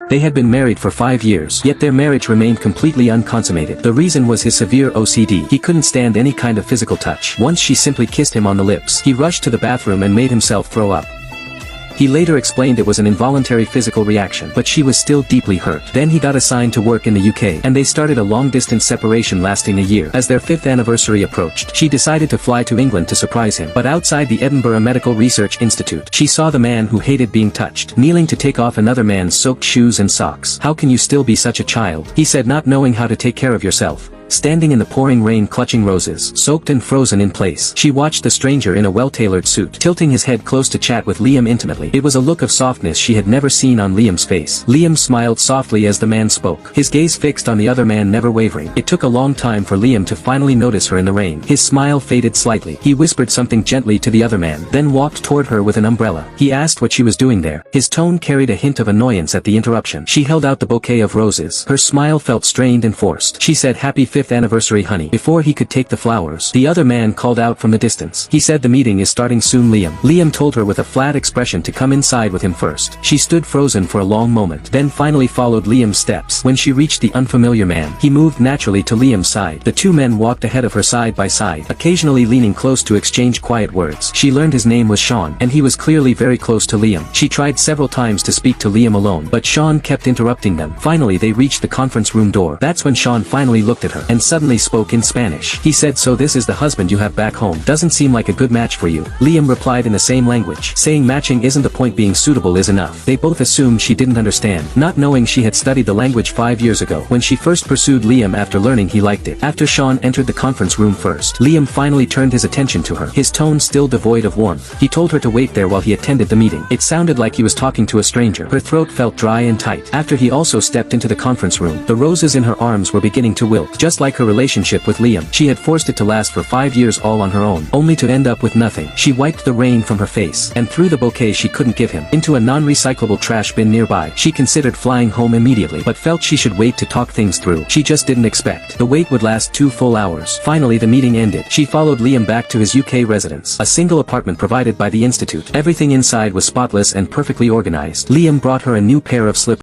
They had been married for 5 years, yet their marriage remained completely unconsummated. The reason was his severe OCD. He couldn't stand any kind of physical touch. Once she simply kissed him on the lips. He rushed to the bathroom and made himself throw up. He later explained it was an involuntary physical reaction, but she was still deeply hurt. Then he got assigned to work in the UK, and they started a long-distance separation lasting a year. As their 5th anniversary approached, she decided to fly to England to surprise him. But outside the Edinburgh Medical Research Institute, she saw the man who hated being touched, kneeling to take off another man's soaked shoes and socks. "How can you still be such a child?" he said, "not knowing how to take care of yourself." Standing in the pouring rain clutching roses, soaked and frozen in place, she watched the stranger in a well-tailored suit, tilting his head close to chat with Liam intimately. It was a look of softness she had never seen on Liam's face. Liam smiled softly as the man spoke, his gaze fixed on the other man, never wavering. It took a long time for Liam to finally notice her in the rain. His smile faded slightly. He whispered something gently to the other man, then walked toward her with an umbrella. He asked what she was doing there. His tone carried a hint of annoyance at the interruption. She held out the bouquet of roses. Her smile felt strained and forced. She said, "Happy 5th anniversary, honey." Before he could take the flowers, the other man called out from the distance. He said, "The meeting is starting soon, Liam." Liam told her with a flat expression to come inside with him first. She stood frozen for a long moment, then finally followed Liam's steps. When she reached the unfamiliar man, he moved naturally to Liam's side. The two men walked ahead of her side by side, occasionally leaning close to exchange quiet words. She learned his name was Sean, and he was clearly very close to Liam. She tried several times to speak to Liam alone, but Sean kept interrupting them. Finally they reached the conference room door. That's when Sean finally looked at her, and suddenly spoke in Spanish. He said, "So this is the husband you have back home. Doesn't seem like a good match for you." Liam replied in the same language, saying matching isn't the point, being suitable is enough. They both assumed she didn't understand, not knowing she had studied the language 5 years ago, when she first pursued Liam after learning he liked it. After Sean entered the conference room first, Liam finally turned his attention to her, his tone still devoid of warmth. He told her to wait there while he attended the meeting. It sounded like he was talking to a stranger. Her throat felt dry and tight. After he also stepped into the conference room, the roses in her arms were beginning to wilt. Just like her relationship with Liam, she had forced it to last for 5 years all on her own, only to end up with nothing. She wiped the rain from her face, and threw the bouquet she couldn't give him into a non-recyclable trash bin nearby. She considered flying home immediately, but felt she should wait to talk things through. She just didn't expect the wait would last 2 full hours. Finally the meeting ended. She followed Liam back to his UK residence, a single apartment provided by the institute. Everything inside was spotless and perfectly organized. Liam brought her a new pair of slippers.